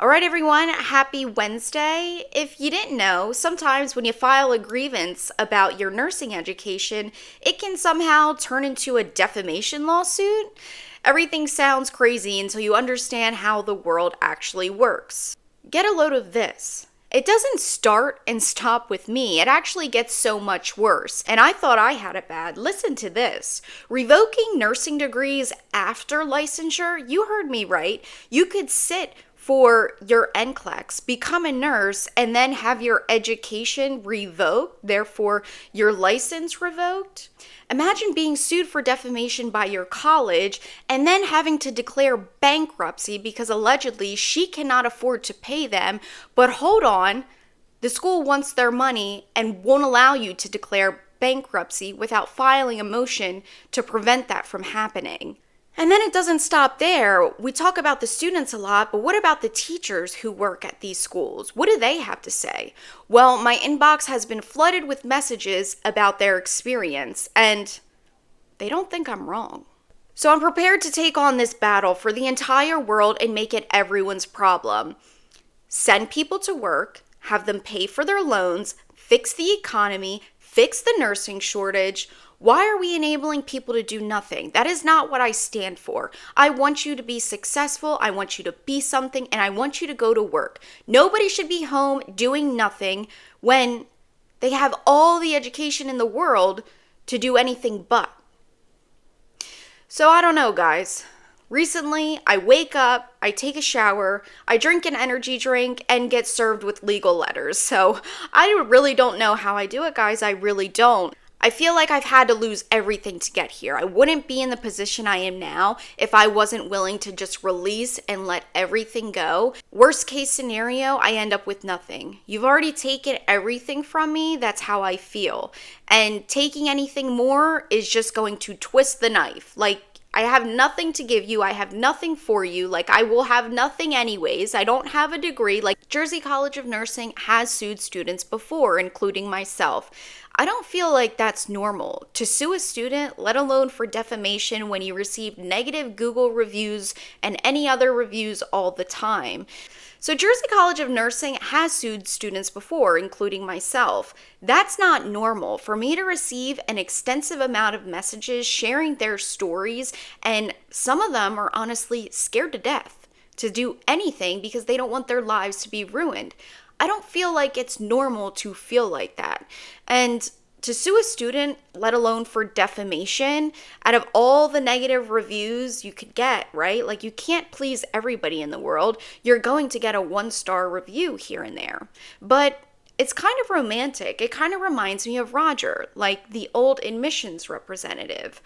All right, everyone, happy Wednesday. If you didn't know, sometimes when you file a grievance about your nursing education, it can somehow turn into a defamation lawsuit. Everything sounds crazy until you understand how the world actually works. Get a load of this. It doesn't start and stop with me. It actually gets so much worse. And I thought I had it bad. Listen to this. Revoking nursing degrees after licensure, you heard me right. You could sit for your NCLEX, become a nurse, and then have your education revoked, therefore your license revoked. Imagine being sued for defamation by your college and then having to declare bankruptcy because allegedly she cannot afford to pay them. But hold on, the school wants their money and won't allow you to declare bankruptcy without filing a motion to prevent that from happening. And then it doesn't stop there. We talk about the students a lot, but what about the teachers who work at these schools? What do they have to say? Well, my inbox has been flooded with messages about their experience, and they don't think I'm wrong. So I'm prepared to take on this battle for the entire world and make it everyone's problem. Send people to work, have them pay for their loans, fix the economy, fix the nursing shortage. Why are we enabling people to do nothing? That is not what I stand for. I want you to be successful. I want you to be something, and I want you to go to work. Nobody should be home doing nothing when they have all the education in the world to do anything but. So I don't know, guys. Recently, I wake up, I take a shower, I drink an energy drink, and get served with legal letters. So I really don't know how I do it, guys. I really don't. I feel like I've had to lose everything to get here. I wouldn't be in the position I am now if I wasn't willing to just release and let everything go. Worst case scenario, I end up with nothing. You've already taken everything from me. That's how I feel. And taking anything more is just going to twist the knife. Like, I have nothing to give you. I have nothing for you. Like, I will have nothing anyways. I don't have a degree. Like, Jersey College of Nursing has sued students before, including myself. I don't feel like that's normal. To sue a student, let alone for defamation, when you receive negative Google reviews and any other reviews all the time. So Jersey College of Nursing has sued students before, including myself. That's not normal. For me to receive an extensive amount of messages sharing their stories, and some of them are honestly scared to death to do anything because they don't want their lives to be ruined. I don't feel like it's normal to feel like that. And to sue a student, let alone for defamation, out of all the negative reviews you could get, right? Like, you can't please everybody in the world. You're going to get a 1-star review here and there. But it's kind of romantic. It kind of reminds me of Roger, like the old admissions representative.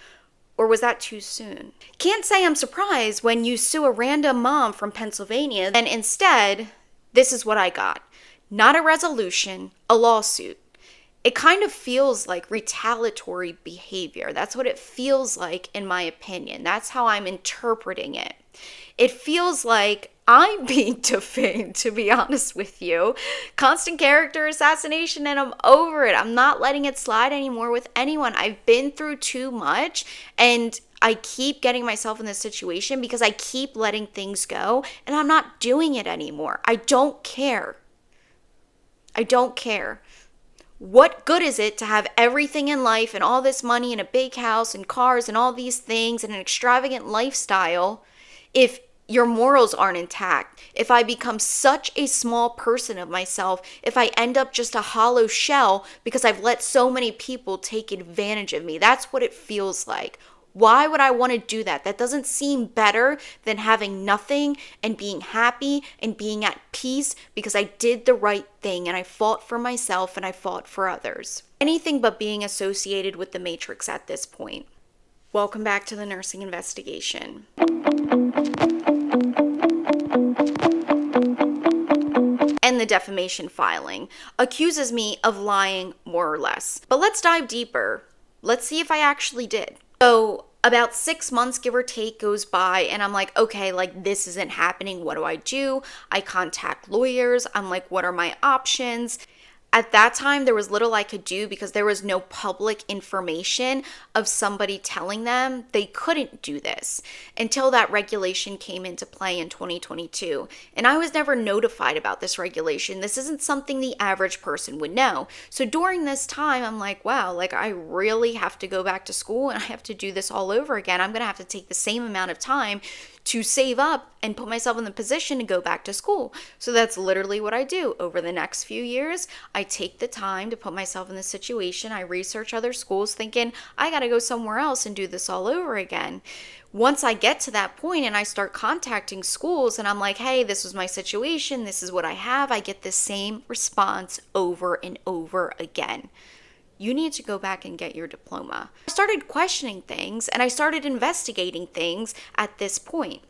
Or was that too soon? Can't say I'm surprised when you sue a random mom from Pennsylvania, and instead, this is what I got. Not a resolution, a lawsuit. It kind of feels like retaliatory behavior. That's what it feels like, in my opinion. That's how I'm interpreting it. It feels like I'm being defamed, to be honest with you. Constant character assassination, and I'm over it. I'm not letting it slide anymore with anyone. I've been through too much, and I keep getting myself in this situation because I keep letting things go, and I'm not doing it anymore. I don't care. I don't care. What good is it to have everything in life and all this money and a big house and cars and all these things and an extravagant lifestyle if your morals aren't intact? If I become such a small person of myself, if I end up just a hollow shell because I've let so many people take advantage of me? That's what it feels like. Why would I want to do that? That doesn't seem better than having nothing and being happy and being at peace because I did the right thing and I fought for myself and I fought for others. Anything but being associated with the Matrix at this point. Welcome back to the nursing investigation. And the defamation filing accuses me of lying, more or less. But let's dive deeper. Let's see if I actually did. So about 6 months, give or take, goes by, and I'm like, okay, like, this isn't happening. What do? I contact lawyers. I'm like, what are my options? At that time, there was little I could do because there was no public information of somebody telling them they couldn't do this until that regulation came into play in 2022. And I was never notified about this regulation. This isn't something the average person would know. So during this time, I'm like, wow, like I really have to go back to school and I have to do this all over again. I'm going to have to take the same amount of time to save up and put myself in the position to go back to school. So that's literally what I do. Over the next few years, I take the time to put myself in this situation. I research other schools thinking I got to go somewhere else and do this all over again. Once I get to that point and I start contacting schools and I'm like, hey, this was my situation, this is what I have, I get the same response over and over again. You need to go back and get your diploma. I started questioning things and I started investigating things at this point.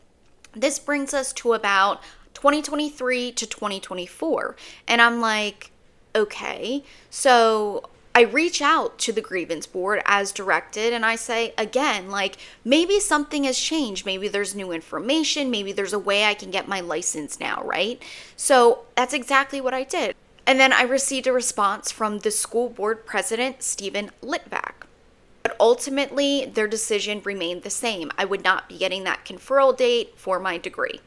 This brings us to about 2023 to 2024. And I'm like, okay, so I reach out to the grievance board as directed and I say, again, like maybe something has changed. Maybe there's new information. Maybe there's a way I can get my license now, right? So that's exactly what I did. And then I received a response from the school board president, Stephen Litvak. But ultimately, their decision remained the same. I would not be getting that conferral date for my degree.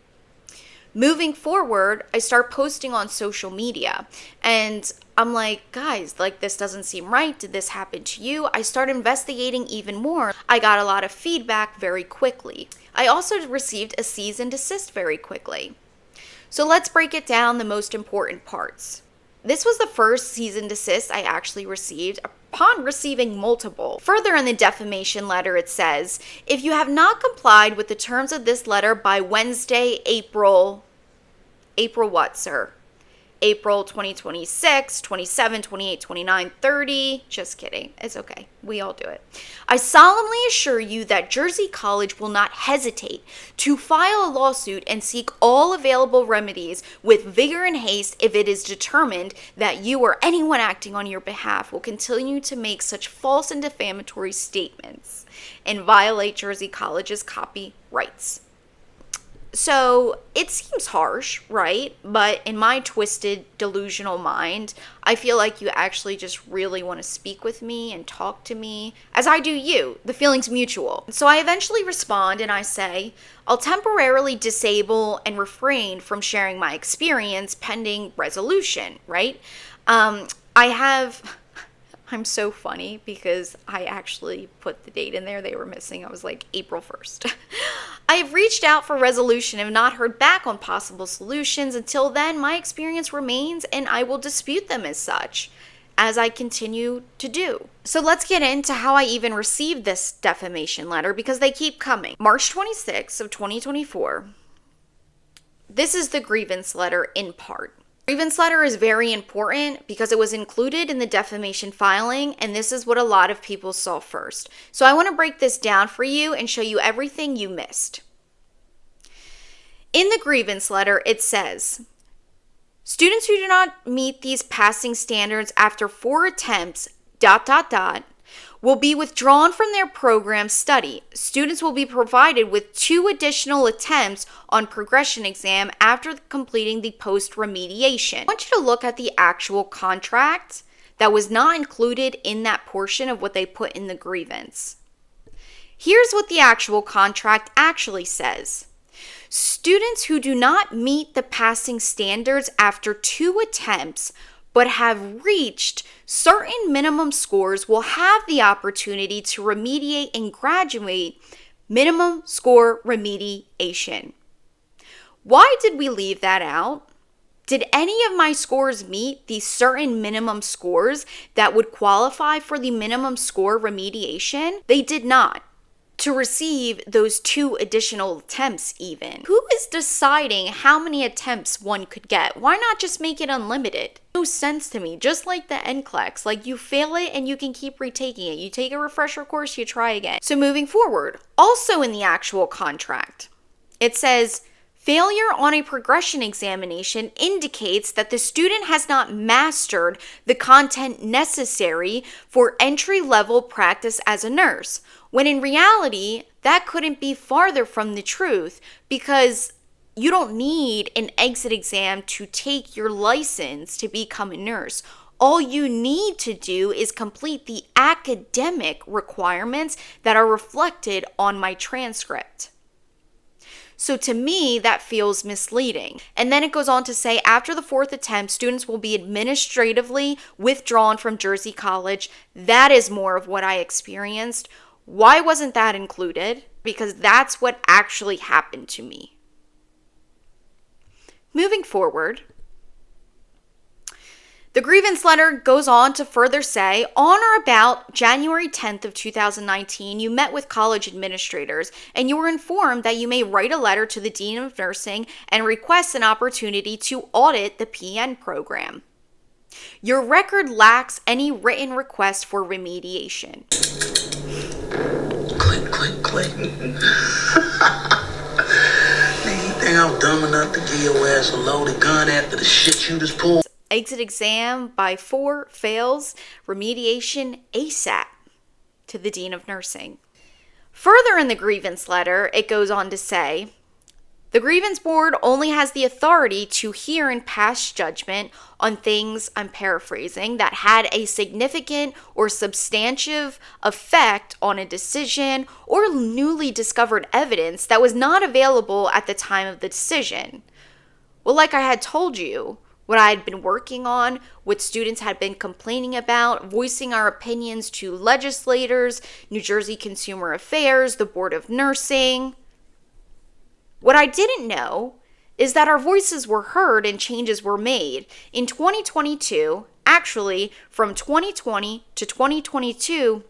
Moving forward, I start posting on social media and I'm like, guys, like this doesn't seem right. Did this happen to you? I start investigating even more. I got a lot of feedback very quickly. I also received a cease and desist very quickly. So let's break it down, the most important parts. This was the first cease and desist I actually received upon receiving multiple. Further in the defamation letter, it says, if you have not complied with the terms of this letter by Wednesday, April what, sir? April 2026, 27, 28, 29, 30. Just kidding. It's okay. We all do it. I solemnly assure you that Jersey College will not hesitate to file a lawsuit and seek all available remedies with vigor and haste if it is determined that you or anyone acting on your behalf will continue to make such false and defamatory statements and violate Jersey College's copyrights. So it seems harsh, right? But in my twisted, delusional mind, I feel like you actually just really want to speak with me and talk to me, as I do you. The feeling's mutual. So I eventually respond and I say, I'll temporarily disable and refrain from sharing my experience pending resolution, right? I'm so funny because I actually put the date in there they were missing. I was like, April 1st. I have reached out for resolution and have not heard back on possible solutions. Until then, my experience remains and I will dispute them as such, as I continue to do. So let's get into how I even received this defamation letter because they keep coming. March 26th of 2024. This is the grievance letter in part. Grievance letter is very important because it was included in the defamation filing, and this is what a lot of people saw first. So I want to break this down for you and show you everything you missed. In the grievance letter, it says, students who do not meet these passing standards after 4 attempts, ... will be withdrawn from their program study. Students will be provided with 2 additional attempts on progression exam after completing the post-remediation. I want you to look at the actual contract that was not included in that portion of what they put in the grievance. Here's what the actual contract actually says. Students who do not meet the passing standards after 2 attempts but have reached certain minimum scores will have the opportunity to remediate and graduate minimum score remediation. Why did we leave that out? Did any of my scores meet these certain minimum scores that would qualify for the minimum score remediation? They did not. To receive those 2 additional attempts even. Who is deciding how many attempts one could get? Why not just make it unlimited? No sense to me. Just like the NCLEX, like you fail it and you can keep retaking it. You take a refresher course, you try again. So moving forward, also in the actual contract, it says, failure on a progression examination indicates that the student has not mastered the content necessary for entry-level practice as a nurse, when in reality, that couldn't be farther from the truth because you don't need an exit exam to take your license to become a nurse. All you need to do is complete the academic requirements that are reflected on my transcript. So to me, that feels misleading. And then it goes on to say, after the fourth attempt, students will be administratively withdrawn from Jersey College. That is more of what I experienced. Why wasn't that included? Because that's what actually happened to me. Moving forward, the grievance letter goes on to further say, on or about January 10th of 2019, you met with college administrators and you were informed that you may write a letter to the Dean of Nursing and request an opportunity to audit the PN program. Your record lacks any written request for remediation. Click, click, click. Nigga, you think I'm dumb enough to give your ass a loaded gun after the shit you just pulled? Exit exam by 4 fails, remediation ASAP to the Dean of Nursing. Further in the grievance letter, it goes on to say, the grievance board only has the authority to hear and pass judgment on things, I'm paraphrasing, that had a significant or substantive effect on a decision or newly discovered evidence that was not available at the time of the decision. Well, like I had told you, what I had been working on, what students had been complaining about, voicing our opinions to legislators, New Jersey Consumer Affairs, the Board of Nursing. What I didn't know is that our voices were heard and changes were made. In 2022, actually from 2020 to 2022,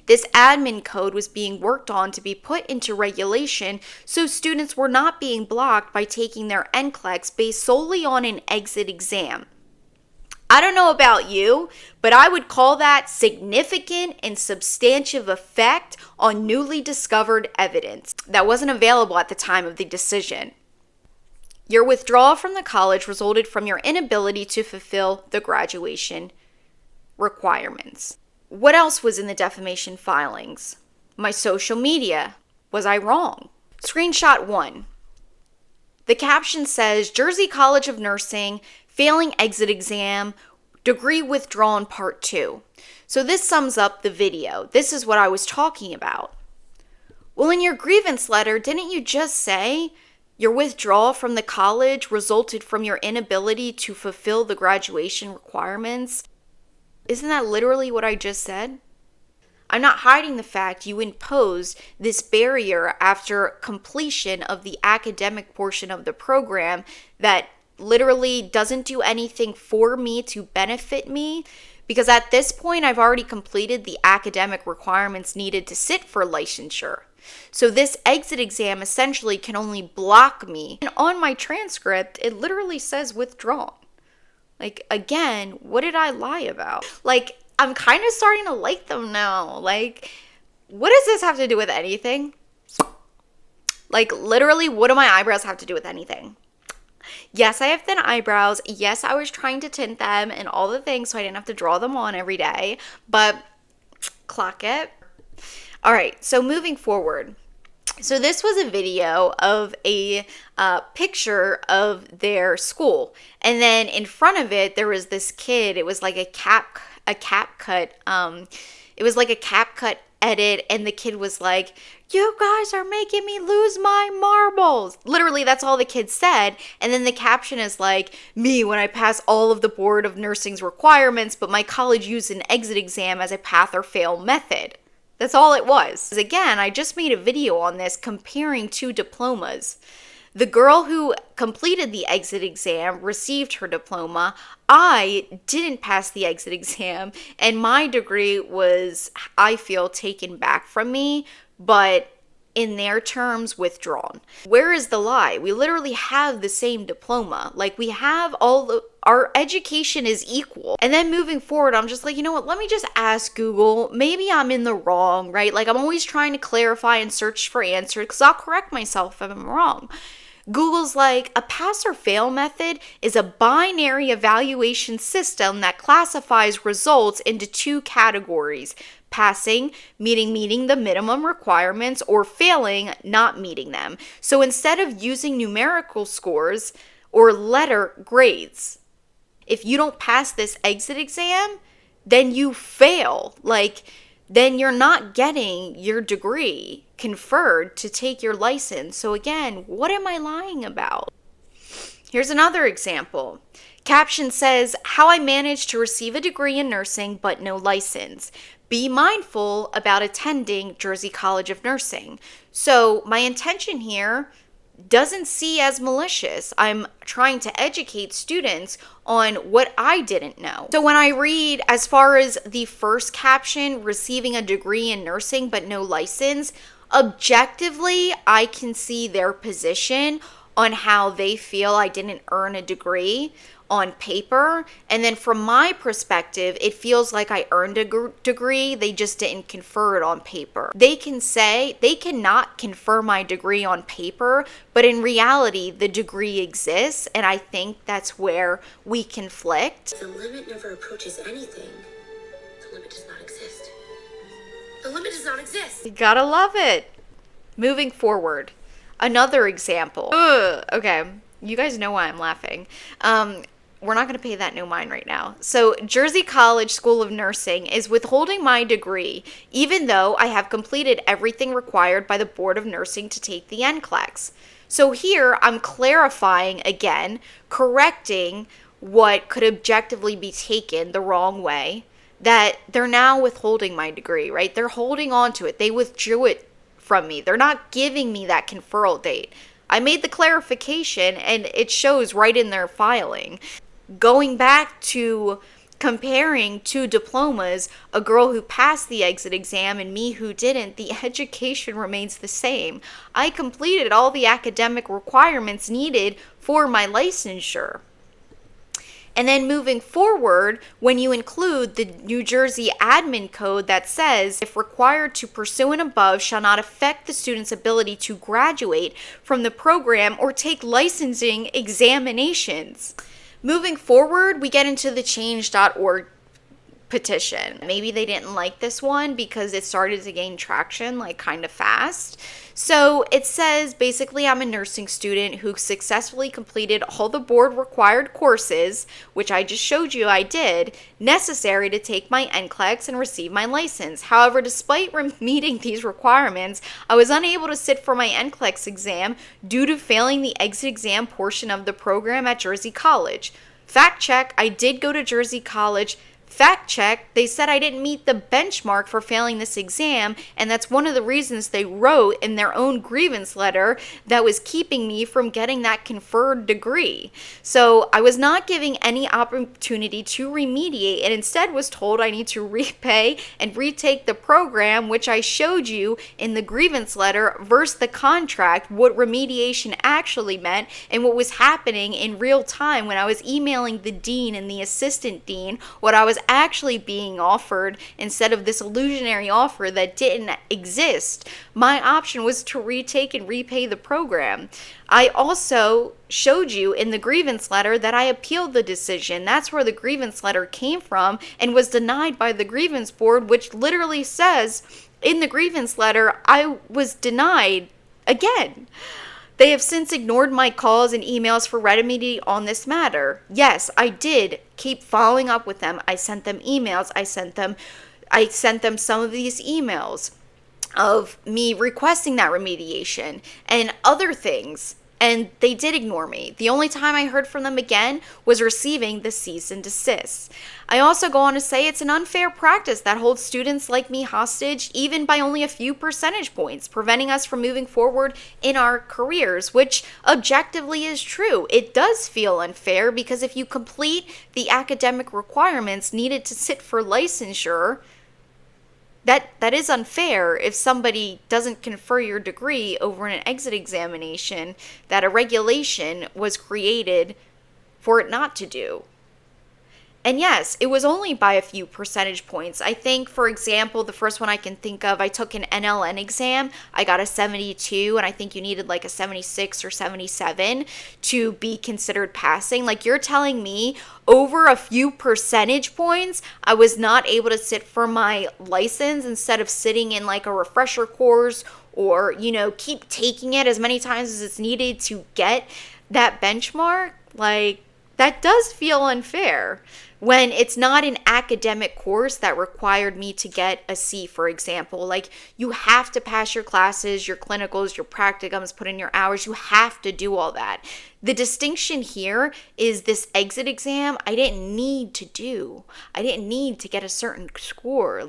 this admin code was being worked on to be put into regulation so students were not being blocked by taking their NCLEX based solely on an exit exam. I don't know about you, but I would call that significant and substantive effect on newly discovered evidence that wasn't available at the time of the decision. Your withdrawal from the college resulted from your inability to fulfill the graduation requirements. What else was in the defamation filings? My social media. Was I wrong? Screenshot 1. The caption says, Jersey College of Nursing, failing exit exam, degree withdrawn part 2. So this sums up the video. This is what I was talking about. Well, in your grievance letter, didn't you just say your withdrawal from the college resulted from your inability to fulfill the graduation requirements? Isn't that literally what I just said? I'm not hiding the fact you imposed this barrier after completion of the academic portion of the program that literally doesn't do anything for me to benefit me, because at this point I've already completed the academic requirements needed to sit for licensure. So this exit exam essentially can only block me. And on my transcript, it literally says withdrawn. Like, again, what did I lie about? Like, I'm kind of starting to like them now. Like, what does this have to do with anything? Like, literally, what do my eyebrows have to do with anything? Yes, I have thin eyebrows. Yes, I was trying to tint them and all the things so I didn't have to draw them on every day. But, clock it. All right, so moving forward. So this was a video of a picture of their school, and then in front of it there was this kid. It was like a cap cut. It was like a cap cut edit, and the kid was like, "You guys are making me lose my marbles." Literally, that's all the kid said. And then the caption is like, "Me when I pass all of the Board of Nursing's requirements, but my college used an exit exam as a pass or fail method." That's all it was. Again, I just made a video on this comparing 2 diplomas. The girl who completed the exit exam received her diploma. I didn't pass the exit exam, and my degree was, I feel, taken back from me, but in their terms, withdrawn. Where is the lie? We literally have the same diploma. Like, we have our education is equal. And then moving forward, I'm just like, you know what? Let me just ask Google. Maybe I'm in the wrong, right? Like, I'm always trying to clarify and search for answers because I'll correct myself if I'm wrong. Google's like, a pass or fail method is a binary evaluation system that classifies results into 2 categories: passing, meeting the minimum requirements, or failing, not meeting them. So instead of using numerical scores or letter grades, If you don't pass this exit exam, then you fail. Like, then you're not getting your degree conferred to take your license. So again, what am I lying about? Here's another example. Caption says, how I managed to receive a degree in nursing but no license. Be mindful about attending Jersey College of Nursing. So my intention here doesn't see as malicious. I'm trying to educate students on what I didn't know. So when I read as far as the first caption, receiving a degree in nursing but no license, objectively, I can see their position on how they feel I didn't earn a degree on paper. And then from my perspective, it feels like I earned a degree, they just didn't confer it on paper. They can say they cannot confer my degree on paper, but in reality, the degree exists, and I think that's where we conflict. The limit never approaches anything. The limit does not exist. The limit does not exist. You gotta love it. Moving forward, another example. Okay, you guys know why I'm laughing. We're not going to pay that no mind right now. So Jersey College School of Nursing is withholding my degree, even though I have completed everything required by the Board of Nursing to take the NCLEX. So here I'm clarifying again, correcting what could objectively be taken the wrong way, that they're now withholding my degree, right? They're holding on to it. They withdrew it from me. They're not giving me that conferral date. I made the clarification and it shows right in their filing. Going back to comparing two diplomas, a girl who passed the exit exam and me who didn't, the education remains the same. I completed all the academic requirements needed for my licensure. And then moving forward, when you include the New Jersey admin code that says, if required to pursue and above, shall not affect the student's ability to graduate from the program or take licensing examinations. Moving forward, we get into the change.org petition. Maybe they didn't like this one because it started to gain traction like kind of fast. So it says basically I'm a nursing student who successfully completed all the board required courses, which I just showed you I did, necessary to take my NCLEX and receive my license. However, despite meeting these requirements, I was unable to sit for my NCLEX exam due to failing the exit exam portion of the program at Jersey College. Fact check, I did go to Jersey College. Fact check, they said I didn't meet the benchmark for failing this exam, and that's one of the reasons they wrote in their own grievance letter that was keeping me from getting that conferred degree. So I was not given any opportunity to remediate and instead was told I need to repay and retake the program, which I showed you in the grievance letter versus the contract, what remediation actually meant and what was happening in real time when I was emailing the dean and the assistant dean what I was actually being offered instead of this illusionary offer that didn't exist. My option was to retake and repay the program. I also showed you in the grievance letter that I appealed the decision. That's where the grievance letter came from and was denied by the grievance board, which literally says in the grievance letter I was denied again. They have since ignored my calls and emails for remedy on this matter. Yes, I did keep following up with them. I sent them emails. I sent them some of these emails of me requesting that remediation and other things. And they did ignore me. The only time I heard from them again was receiving the cease and desist. I also go on to say it's an unfair practice that holds students like me hostage even by only a few percentage points, preventing us from moving forward in our careers, which objectively is true. It does feel unfair because if you complete the academic requirements needed to sit for licensure, that is unfair if somebody doesn't confer your degree over an exit examination that a regulation was created for it not to do. And yes, it was only by a few percentage points. I think, for example, the first one I can think of, I took an NLN exam. I got a 72, and I think you needed like a 76 or 77 to be considered passing. Like, you're telling me over a few percentage points, I was not able to sit for my license instead of sitting in like a refresher course or, keep taking it as many times as it's needed to get that benchmark? Like, That does feel unfair when it's not an academic course that required me to get a C, for example. Like, you have to pass your classes, your clinicals, your practicums, put in your hours. You have to do all that. The distinction here is this exit exam I didn't need to do. I didn't need to get a certain score.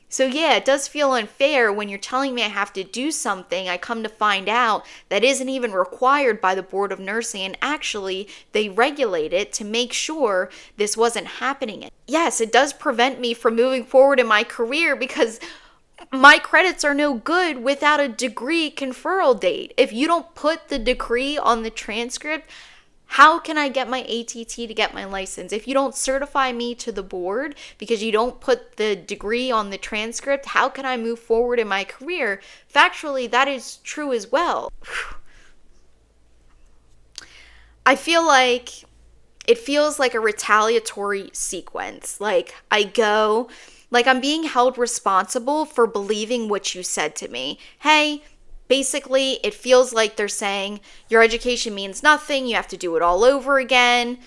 So yeah, it does feel unfair when you're telling me I have to do something I come to find out that isn't even required by the Board of Nursing, and actually they regulate it to make sure this wasn't happening. Yes, it does prevent me from moving forward in my career because my credits are no good without a degree conferral date. If you don't put the degree on the transcript, how can I get my ATT to get my license? If you don't certify me to the board because you don't put the degree on the transcript, how can I move forward in my career? Factually, that is true as well. I feel like it feels like a retaliatory sequence. Like I'm being held responsible for believing what you said to me. Hey, basically, it feels like they're saying your education means nothing. You have to do it all over again.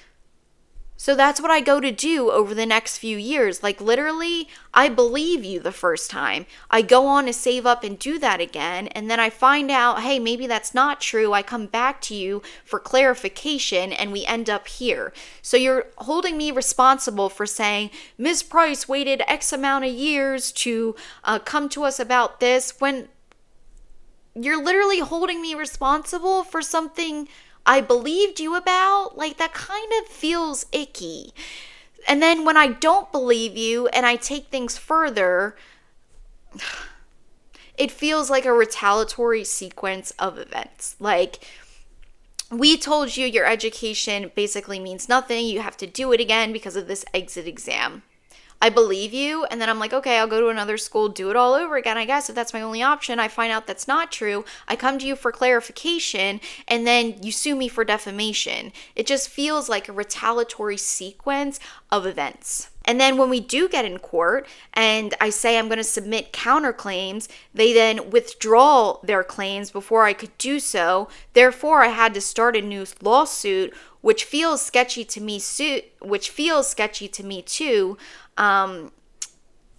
So that's what I go to do over the next few years. Like, literally, I believe you the first time. I go on to save up and do that again. And then I find out, hey, maybe that's not true. I come back to you for clarification and we end up here. So you're holding me responsible for saying, Ms. Price waited X amount of years to come to us about this, when you're literally holding me responsible for something I believed you about. Like, that kind of feels icky. And then when I don't believe you and I take things further, it feels like a retaliatory sequence of events. Like, we told you your education basically means nothing. You have to do it again because of this exit exam. I believe you, and then I'm like, okay, I'll go to another school, do it all over again, I guess, if that's my only option. I find out that's not true. I come to you for clarification, and then you sue me for defamation. It just feels like a retaliatory sequence of events. And then when we do get in court and I say I'm going to submit counterclaims, they then withdraw their claims before I could do so. Therefore, I had to start a new lawsuit, which feels sketchy to me too.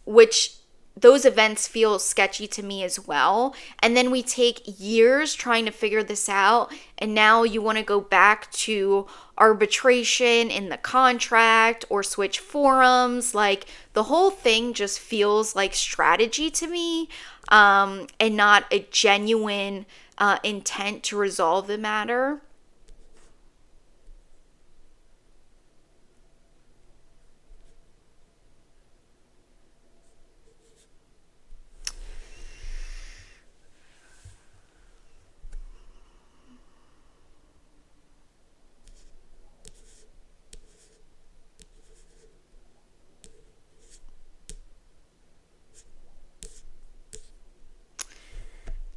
Which those events feel sketchy to me as well. And then we take years trying to figure this out. And now you want to go back to arbitration in the contract or switch forums. Like, the whole thing just feels like strategy to me, and not a genuine intent to resolve the matter.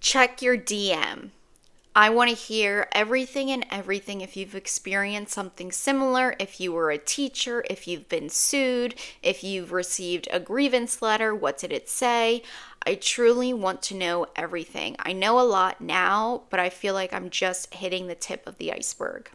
Check your DM. I want to hear everything and everything. If you've experienced something similar, if you were a teacher, if you've been sued, if you've received a grievance letter, what did it say? I truly want to know everything. I know a lot now, but I feel like I'm just hitting the tip of the iceberg.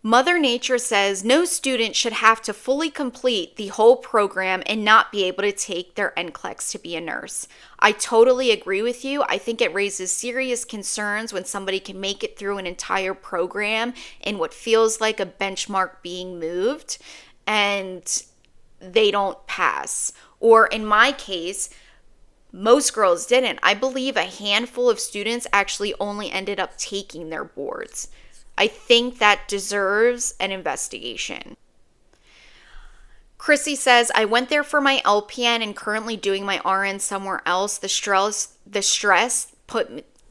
Mother Nature says no student should have to fully complete the whole program and not be able to take their NCLEX to be a nurse. I totally agree with you. I think it raises serious concerns when somebody can make it through an entire program in what feels like a benchmark being moved and they don't pass. Or in my case, most girls didn't. I believe a handful of students actually only ended up taking their boards. I think that deserves an investigation. Chrissy says, I went there for my LPN and currently doing my RN somewhere else. The stress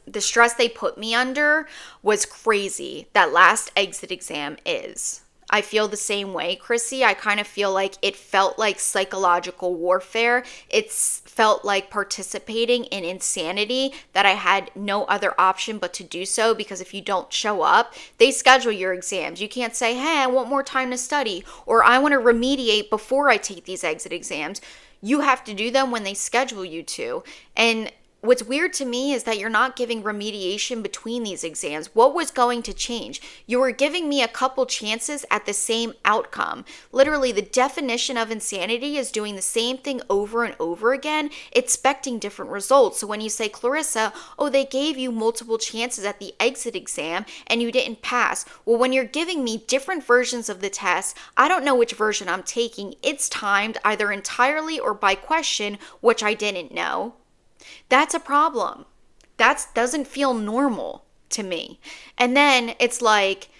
they put me under was crazy. That last exit exam is. I feel the same way, Chrissy. I kind of feel like it felt like psychological warfare. It felt like participating in insanity that I had no other option but to do so, because if you don't show up, they schedule your exams. You can't say, hey, I want more time to study, or I want to remediate before I take these exit exams. You have to do them when they schedule you to. And what's weird to me is that you're not giving remediation between these exams. What was going to change? You were giving me a couple chances at the same outcome. Literally, the definition of insanity is doing the same thing over and over again, expecting different results. So when you say, Clarissa, oh, they gave you multiple chances at the exit exam and you didn't pass. Well, when you're giving me different versions of the test, I don't know which version I'm taking. It's timed either entirely or by question, which I didn't know. That's a problem. That doesn't feel normal to me. And then it's like,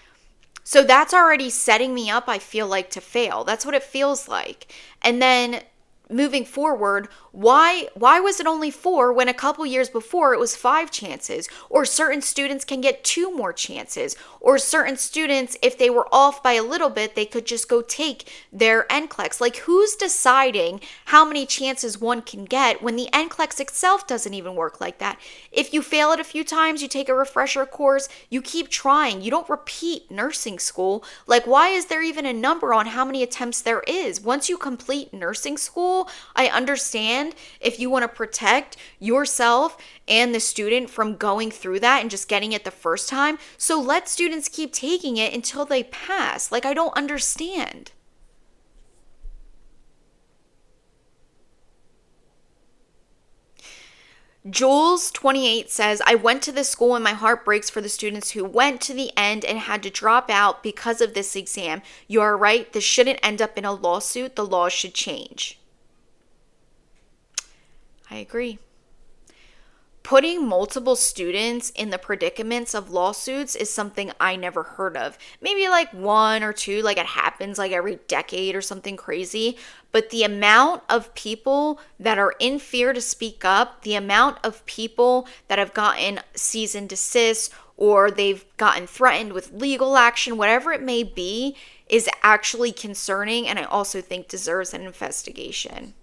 so that's already setting me up, I feel like, to fail. That's what it feels like. And then moving forward, why was it only 4 when a couple years before it was 5 chances? Or certain students can get 2 more chances. Or certain students, if they were off by a little bit, they could just go take their NCLEX. Like, who's deciding how many chances one can get when the NCLEX itself doesn't even work like that? If you fail it a few times, you take a refresher course, you keep trying. You don't repeat nursing school. Like, why is there even a number on how many attempts there is? Once you complete nursing school, I understand if you want to protect yourself and the student from going through that and just getting it the first time. So let students keep taking it until they pass. Like, I don't understand. Jules 28 says, I went to this school and my heart breaks for the students who went to the end and had to drop out because of this exam. You are right. This shouldn't end up in a lawsuit. The law should change. I agree. Putting multiple students in the predicaments of lawsuits is something I never heard of. Maybe like 1 or 2, like it happens like every decade or something crazy. But the amount of people that are in fear to speak up, the amount of people that have gotten cease and desist or they've gotten threatened with legal action, whatever it may be, is actually concerning, and I also think deserves an investigation.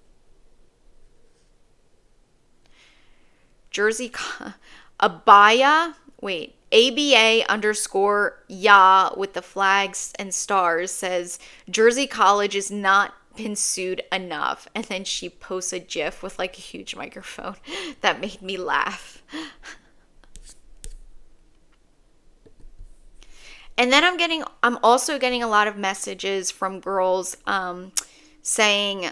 Jersey, ABA underscore ya with the flags and stars says, Jersey College has not been sued enough. And then she posts a GIF with like a huge microphone that made me laugh. And then I'm also getting a lot of messages from girls saying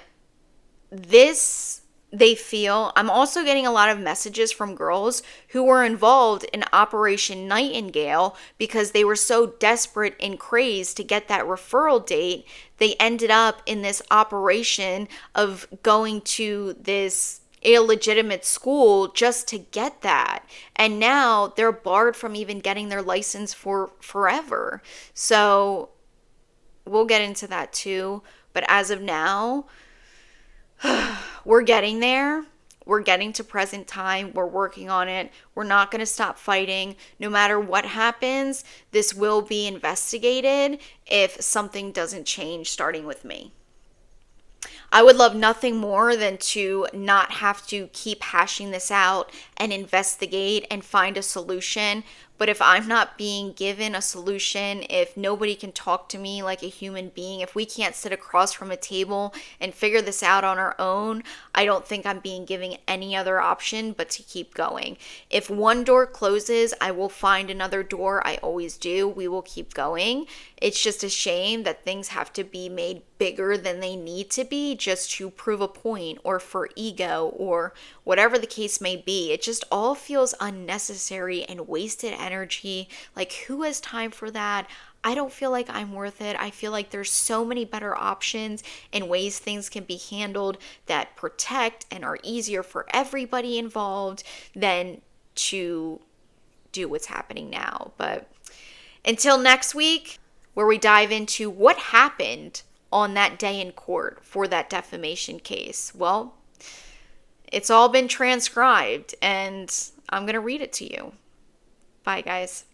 this. I'm also getting a lot of messages from girls who were involved in Operation Nightingale because they were so desperate and crazed to get that referral date. They ended up in this operation of going to this illegitimate school just to get that. And now they're barred from even getting their license for forever. So we'll get into that too. But as of now, we're getting there. We're getting to present time. We're working on it. We're not going to stop fighting. No matter what happens, this will be investigated if something doesn't change, starting with me. I would love nothing more than to not have to keep hashing this out and investigate and find a solution. But if I'm not being given a solution, if nobody can talk to me like a human being, if we can't sit across from a table and figure this out on our own, I don't think I'm being given any other option but to keep going. If one door closes, I will find another door. I always do. We will keep going. It's just a shame that things have to be made bigger than they need to be just to prove a point or for ego or whatever the case may be. It just all feels unnecessary and wasted energy. Like, who has time for that? I don't feel like I'm worth it. I feel like there's so many better options and ways things can be handled that protect and are easier for everybody involved than to do what's happening now. But until next week, where we dive into what happened on that day in court for that defamation case. Well, it's all been transcribed and I'm going to read it to you. Bye, guys.